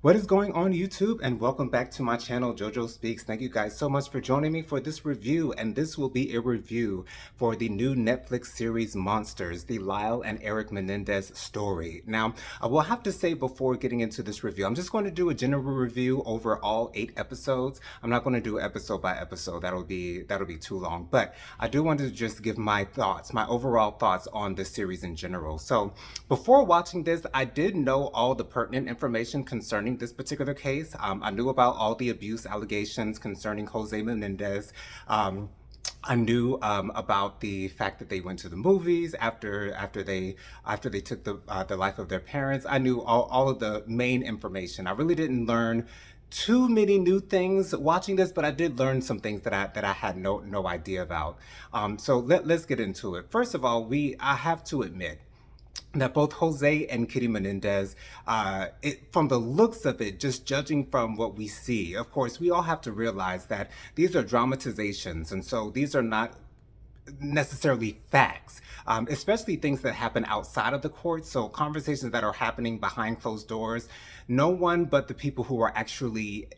What is going on YouTube, and welcome back to my channel JoJo Speaks. Thank you guys so much for joining me for this review, and this will be a review for the new Netflix series Monsters, the Lyle and Erik Menendez story. Now, I will have to say before getting into this review, I'm just going to do a general review over all 8 episodes. I'm not going to do episode by episode. That'll be too long, but I do want to just give my thoughts, my overall thoughts on the series in general. So before watching this, I did know all the pertinent information concerning this particular case. I knew about all the abuse allegations concerning Jose Menendez. I knew about the fact that they went to the movies after they took the life of their parents. I knew all of the main information. I really didn't learn too many new things watching this, but I did learn some things that I had no idea about. So let's get into it. First of all, I have to admit that both Jose and Kitty Menendez, from the looks of it, just judging from what we see, of course, we all have to realize that these are dramatizations, and so these are not necessarily facts, especially things that happen outside of the court. So conversations that are happening behind closed doors, no one but the people who are actually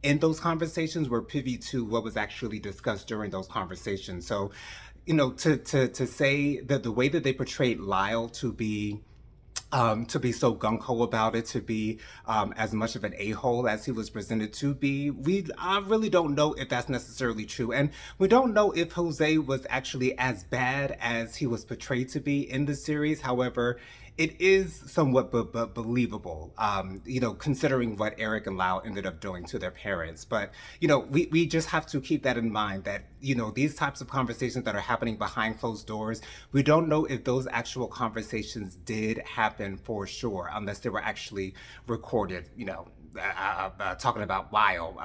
in those conversations were privy to what was actually discussed during those conversations. So, to say that the way that they portrayed Lyle to be so gung ho about it, to be as much of an a-hole as he was presented to be, I really don't know if that's necessarily true, and we don't know if Jose was actually as bad as he was portrayed to be in the series. However, it is somewhat believable, considering what Erik and Lyle ended up doing to their parents. But, we just have to keep that in mind that, these types of conversations that are happening behind closed doors, we don't know if those actual conversations did happen for sure, unless they were actually recorded, talking about Lyle,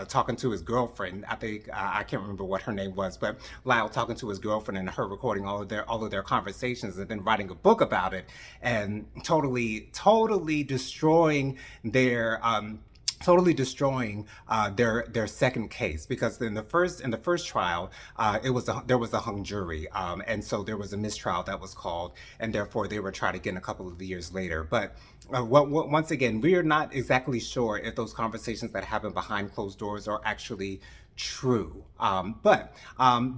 talking to his girlfriend. I think I can't remember what her name was, but Lyle talking to his girlfriend and her recording all of their conversations and then writing a book about it and totally destroying their second case, because in the first trial, there was a hung jury, and so there was a mistrial that was called, and therefore they were tried again a couple of years later. But once again, we are not exactly sure if those conversations that happen behind closed doors are actually true.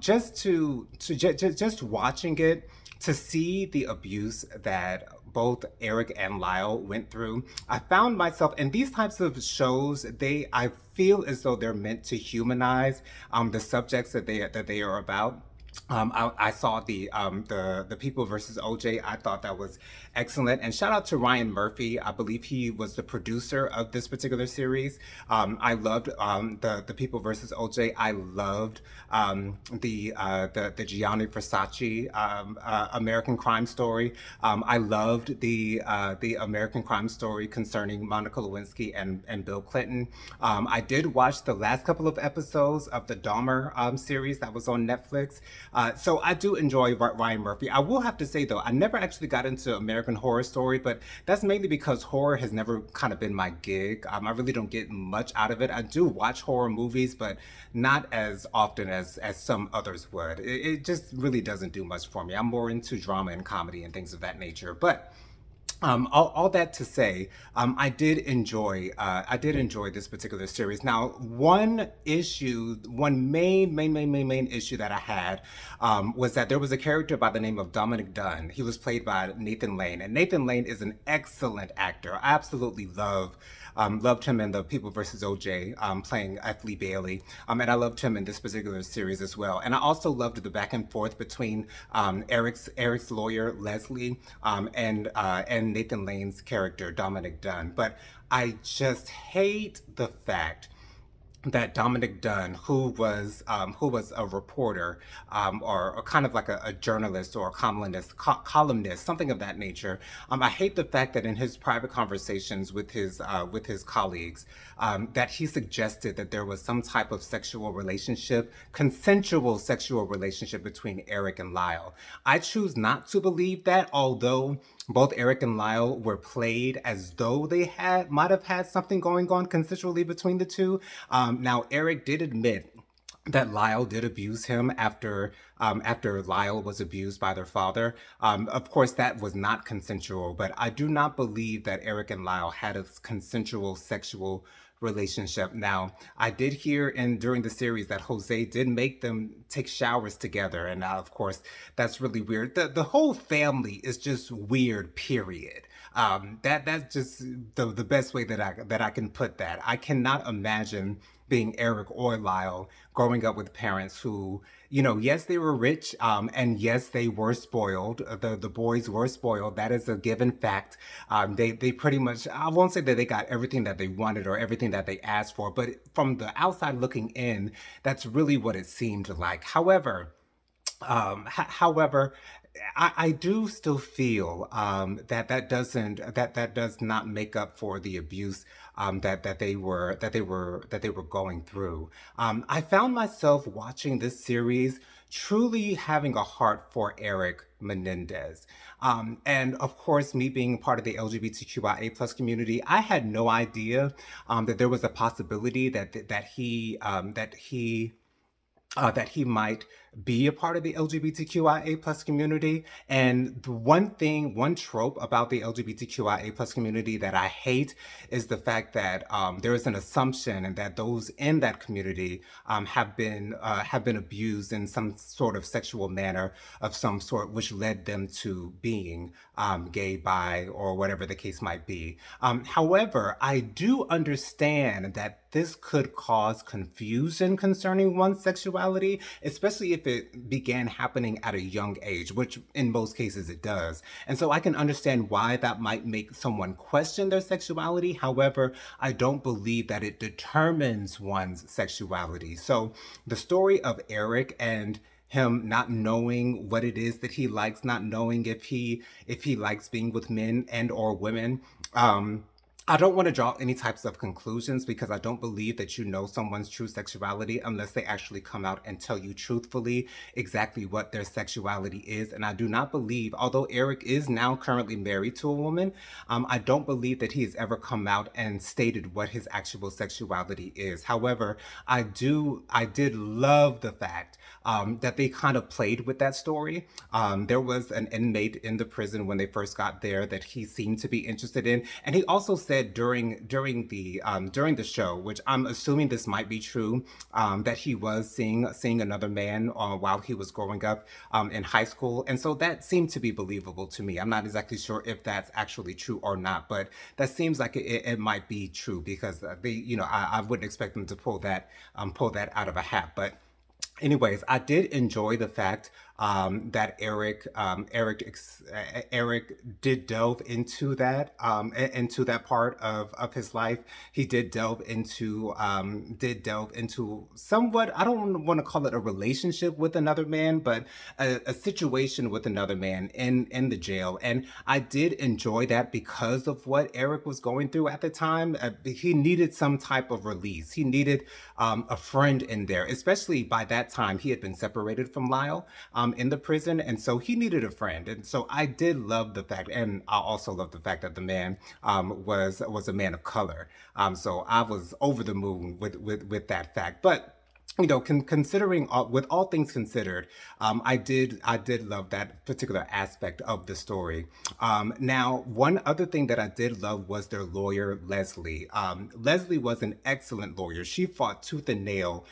Just watching it, to see the abuse that both Erik and Lyle went through, I found myself in these types of shows. I feel as though they're meant to humanize the subjects that they are about. I saw the People versus OJ. I thought that was excellent, and shout out to Ryan Murphy. I believe he was the producer of this particular series. I loved the People versus OJ. I loved the Gianni Versace American Crime Story. I loved the American Crime Story concerning Monica Lewinsky and Bill Clinton. I did watch the last couple of episodes of the Dahmer series that was on Netflix. So I do enjoy Ryan Murphy. I will have to say though, I never actually got into American Horror Story, but that's mainly because horror has never kind of been my gig. I really don't get much out of it. I do watch horror movies, but not as often as some others would. It just really doesn't do much for me. I'm more into drama and comedy and things of that nature. But all that to say, I did enjoy this particular series. Now, one main issue that I had was that there was a character by the name of Dominic Dunn. He was played by Nathan Lane, and Nathan Lane is an excellent actor. I absolutely loved him in the People versus OJ, playing F. Lee Bailey, and I loved him in this particular series as well. And I also loved the back and forth between Erik's lawyer Leslie and Nathan Lane's character Dominic Dunn. But I just hate the fact that Dominic Dunn, who was a reporter, or kind of like a journalist or a columnist, something of that nature. I hate the fact that in his private conversations with his colleagues, that he suggested that there was some type of consensual sexual relationship between Erik and Lyle. I choose not to believe that, although both Erik and Lyle were played as though they might have had something going on consensually between the two. Now, Erik did admit that Lyle did abuse him after Lyle was abused by their father. Of course, that was not consensual, but I do not believe that Erik and Lyle had a consensual sexual relationship. Now, I did hear in during the series that Jose did make them take showers together, and of course, that's really weird. The whole family is just weird. Period. That's just the best way that I can put that. I cannot imagine being Erik or Lyle growing up with parents who, yes, they were rich, and yes, they were spoiled. The boys were spoiled. That is a given fact. They pretty much, I won't say that they got everything that they wanted or everything that they asked for, but from the outside looking in, that's really what it seemed like. However, I do still feel that does not make up for the abuse that they were going through. I found myself watching this series truly having a heart for Erik Menendez. And of course, me being part of the LGBTQIA plus community, I had no idea that there was a possibility that he might be a part of the LGBTQIA plus community. And the one trope about the LGBTQIA plus community that I hate is the fact that there is an assumption and that those in that community have been abused in some sort of sexual manner of some sort, which led them to being gay, bi, or whatever the case might be. However, I do understand that this could cause confusion concerning one's sexuality, especially if it began happening at a young age, which in most cases it does. And so I can understand why that might make someone question their sexuality. However, I don't believe that it determines one's sexuality. So the story of Erik and him not knowing what it is that he likes, not knowing if he likes being with men and or women. I don't want to draw any types of conclusions because I don't believe that you know someone's true sexuality unless they actually come out and tell you truthfully exactly what their sexuality is. And I do not believe, although Erik is now currently married to a woman, I don't believe that he has ever come out and stated what his actual sexuality is. However, I did love the fact that they kind of played with that story. There was an inmate in the prison when they first got there that he seemed to be interested in, and he also said during the show, which I'm assuming this might be true, that he was seeing another man while he was growing up in high school, and so that seemed to be believable to me. I'm not exactly sure if that's actually true or not, but that seems like it might be true because I wouldn't expect them to pull that out of a hat, but. Anyways, I did enjoy the fact that Erik did delve into that part of his life. He did delve into somewhat. I don't want to call it a relationship with another man, but a situation with another man in the jail. And I did enjoy that because of what Erik was going through at the time. He needed some type of release. He needed a friend in there, especially by that time he had been separated from Lyle in the prison, and so he needed a friend. And so I did love the fact, and I also love the fact that the man was a man of color. So I was over the moon with that fact, but considering with all things considered, I did love that particular aspect of the story. Now, one other thing that I did love was their lawyer, Leslie. Leslie was an excellent lawyer. She fought tooth and nail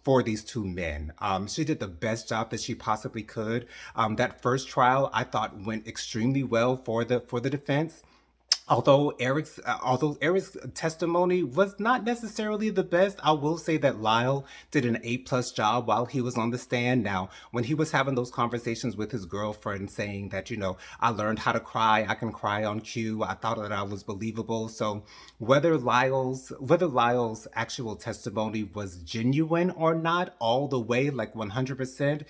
for these two men. She did the best job that she possibly could. That first trial I thought went extremely well for the defense. Although Eric's testimony was not necessarily the best, I will say that Lyle did an A+ job while he was on the stand. Now, when he was having those conversations with his girlfriend, saying that I learned how to cry, I can cry on cue. I thought that I was believable. So whether Lyle's actual testimony was genuine or not, all the way like 100%.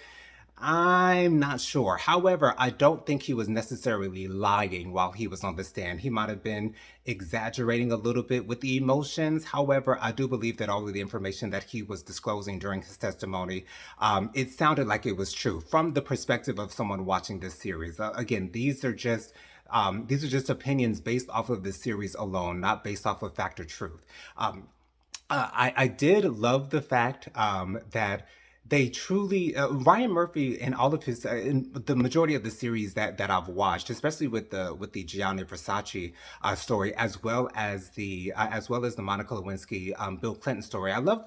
I'm not sure. However, I don't think he was necessarily lying while he was on the stand. He might have been exaggerating a little bit with the emotions. However, I do believe that all of the information that he was disclosing during his testimony, it sounded like it was true from the perspective of someone watching this series. Again, these are just opinions based off of this series alone, not based off of fact or truth. I did love the fact that they truly Ryan Murphy and all of his in the majority of the series that I've watched, especially with the Gianni Versace story, as well as the Monica Lewinsky Bill Clinton story. I love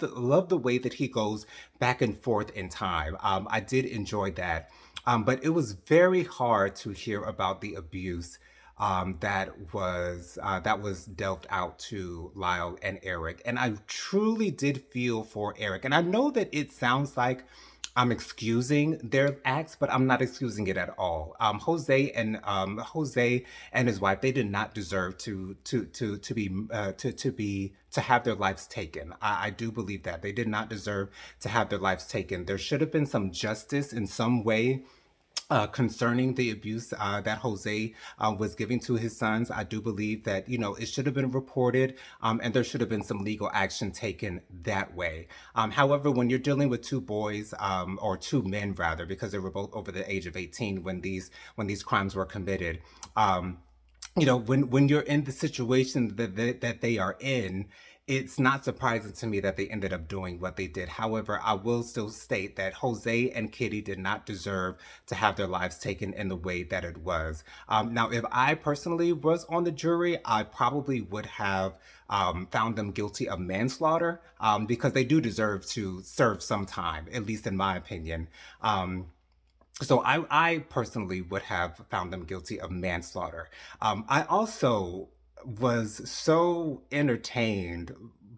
the way that he goes back and forth in time. I did enjoy that, but it was very hard to hear about the abuse that was dealt out to Lyle and Erik, and I truly did feel for Erik. And I know that it sounds like I'm excusing their acts, but I'm not excusing it at all. Jose and his wife, they did not deserve to have their lives taken. I do believe that they did not deserve to have their lives taken. There should have been some justice in some way concerning the abuse that Jose was giving to his sons. I do believe that, it should have been reported, and there should have been some legal action taken that way. However, when you're dealing with two boys, or two men rather, because they were both over the age of 18 when these crimes were committed, when you're in the situation that they are in, it's not surprising to me that they ended up doing what they did. However, I will still state that Jose and Kitty did not deserve to have their lives taken in the way that it was. Now, if I personally was on the jury, I probably would have found them guilty of manslaughter, because they do deserve to serve some time, at least in my opinion. So I personally would have found them guilty of manslaughter. I also was so entertained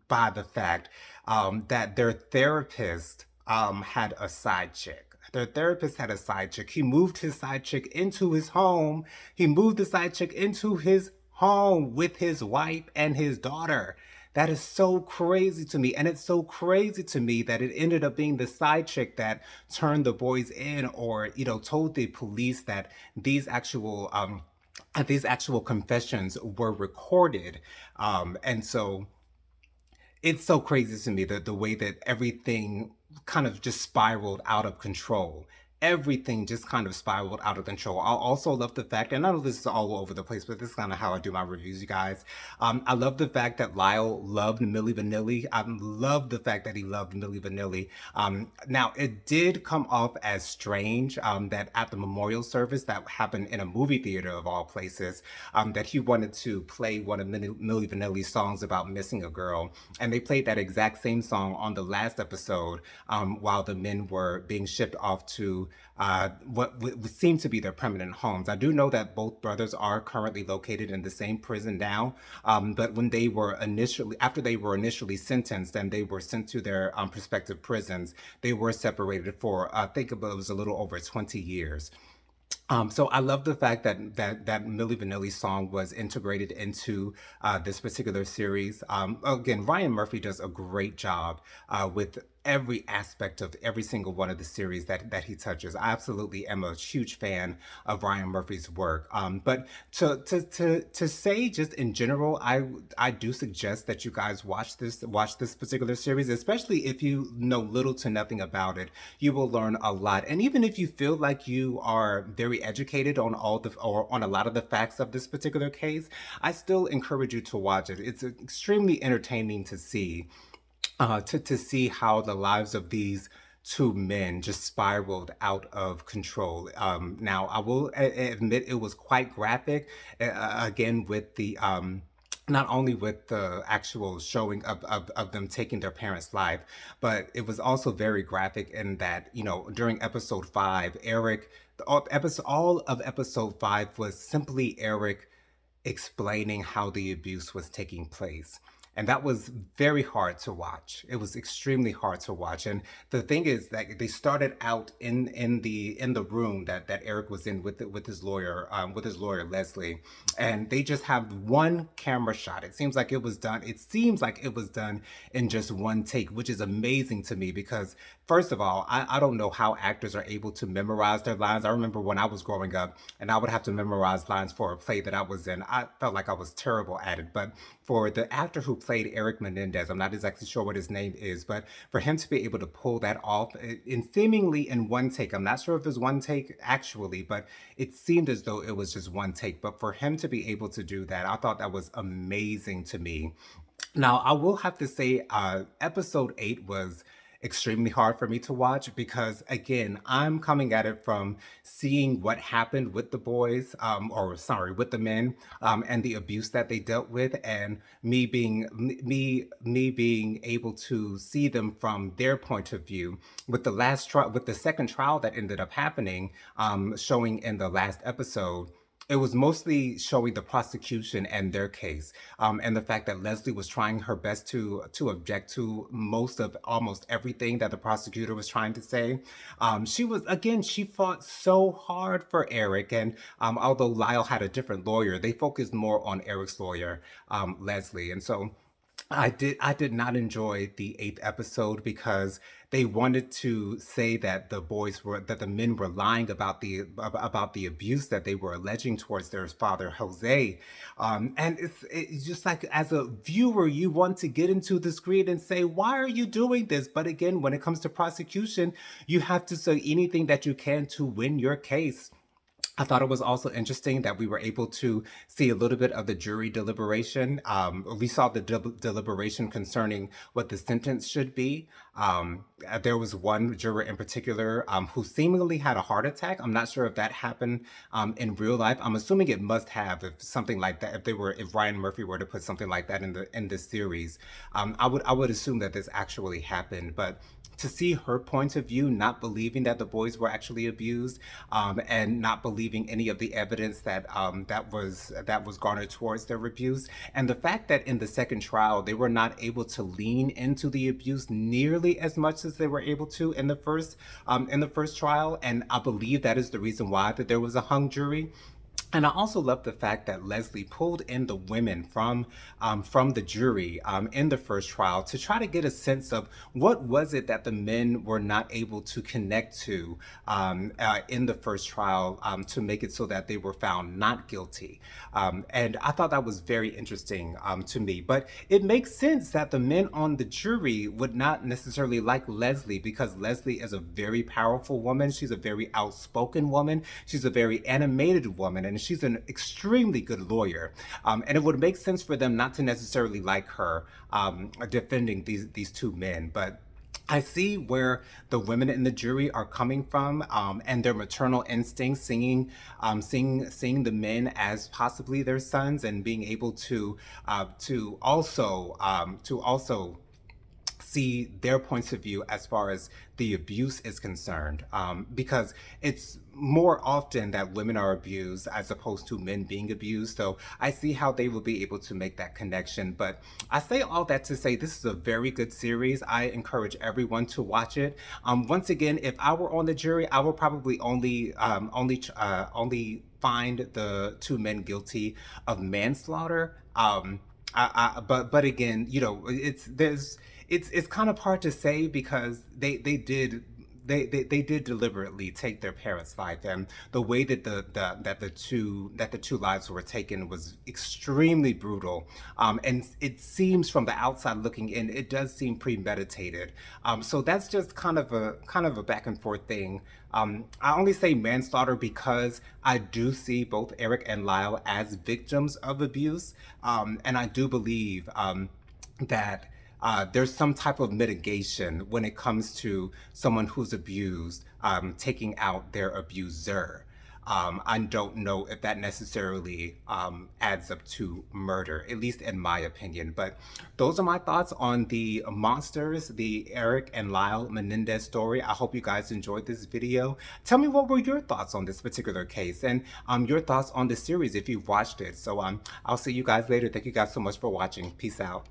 by the fact that their therapist had a side chick. Their therapist had a side chick. He moved his side chick into his home. He moved the side chick into his home with his wife and his daughter. That is so crazy to me. And it's so crazy to me that it ended up being the side chick that turned the boys in, or, told the police that these actual confessions were recorded. And so it's so crazy to me that the way that everything kind of just spiraled out of control. Everything just kind of spiraled out of control. I also love the fact, and I know this is all over the place, but this is kind of how I do my reviews, you guys. I love the fact that Lyle loved Milli Vanilli. I love the fact that he loved Milli Vanilli. Now, it did come off as strange that at the memorial service that happened in a movie theater of all places, that he wanted to play one of Milli Vanilli's songs about missing a girl. And they played that exact same song on the last episode, while the men were being shipped off to what would seem to be their permanent homes. I do know that both brothers are currently located in the same prison now, but after they were initially sentenced and they were sent to their respective prisons, they were separated for, I think it was a little over 20 years. So I love the fact that Milli Vanilli's song was integrated into this particular series. Again, Ryan Murphy does a great job with every aspect of every single one of the series that he touches. I absolutely am a huge fan of Ryan Murphy's work. But to say just in general, I do suggest that you guys watch this particular series, especially if you know little to nothing about it. You will learn a lot, and even if you feel like you are very educated on on a lot of the facts of this particular case, I still encourage you to watch it. It's extremely entertaining to see to see how the lives of these two men just spiraled out of control. Now, I will admit it was quite graphic, again, with the. Not only with the actual showing of them taking their parents' life, but it was also very graphic in that, during episode five, all of episode five was simply Erik explaining how the abuse was taking place. And that was very hard to watch. It was extremely hard to watch. And the thing is that they started out in the room that Erik was in with his lawyer Leslie, and they just have one camera shot. It seems like it was done. It seems like it was done in just one take, which is amazing to me because first of all, I don't know how actors are able to memorize their lines. I remember when I was growing up and I would have to memorize lines for a play that I was in. I felt like I was terrible at it. But for the actor who played Erik Menendez, I'm not exactly sure what his name is, but for him to be able to pull that off in seemingly in one take, I'm not sure if it was one take actually, but it seemed as though it was just one take. But for him to be able to do that, I thought that was amazing to me. Now, I will have to say, episode 8 was extremely hard for me to watch because, again, I'm coming at it from seeing what happened with the boys, or sorry, with the men, and the abuse that they dealt with, and me being able to see them from their point of view. With the last trial, with the second trial that ended up happening, showing in the last episode, it was mostly showing the prosecution and their case, and the fact that Leslie was trying her best to object to most of almost everything that the prosecutor was trying to say. She was again, she fought so hard for Erik, and although Lyle had a different lawyer, they focused more on Erik's lawyer, Leslie, and so. I did not enjoy the eighth episode because they wanted to say that the men were lying about the abuse that they were alleging towards their father Jose, and it's just like, as a viewer, you want to get into the screen and say, why are you doing this? But again, when it comes to prosecution, you have to say anything that you can to win your case. I thought it was also interesting that we were able to see a little bit of the jury deliberation. We saw the deliberation concerning what the sentence should be. There was one juror in particular, who seemingly had a heart attack. I'm not sure if that happened, in real life. I'm assuming it must have, if something like that, if Ryan Murphy were to put something like that in this series. I would assume that this actually happened, but to see her point of view, not believing that the boys were actually abused, and not believing any of the evidence that was garnered towards their abuse, and the fact that in the second trial they were not able to lean into the abuse nearly as much as they were able to in the first trial, and I believe that is the reason why that there was a hung jury. And I also love the fact that Leslie pulled in the women from the jury, in the first trial, to try to get a sense of what was it that the men were not able to connect to, in the first trial, to make it so that they were found not guilty. And I thought that was very interesting, to me. But it makes sense that the men on the jury would not necessarily like Leslie, because Leslie is a very powerful woman. She's a very outspoken woman. She's a very animated woman, and she's an extremely good lawyer. And it would make sense for them not to necessarily like her, defending these two men. But I see where the women in the jury are coming from, and their maternal instincts, seeing the men as possibly their sons, and being able to also see their points of view as far as the abuse is concerned, because it's more often that women are abused as opposed to men being abused. So I see how they will be able to make that connection. But I say all that to say this is a very good series. I encourage everyone to watch it. Once again, if I were on the jury, I would probably only find the two men guilty of manslaughter. But again, it's kind of hard to say because they did deliberately take their parents' life, and the way that the two lives were taken was extremely brutal. And it seems, from the outside looking in, it does seem premeditated. So that's just kind of a back and forth thing. I only say manslaughter because I do see both Erik and Lyle as victims of abuse, and I do believe, that there's some type of mitigation when it comes to someone who's abused, taking out their abuser. I don't know if that necessarily, adds up to murder, at least in my opinion. But those are my thoughts on the monsters, the Erik and Lyle Menendez story. I hope you guys enjoyed this video. Tell me, what were your thoughts on this particular case, and your thoughts on the series if you've watched it. So I'll see you guys later. Thank you guys so much for watching. Peace out.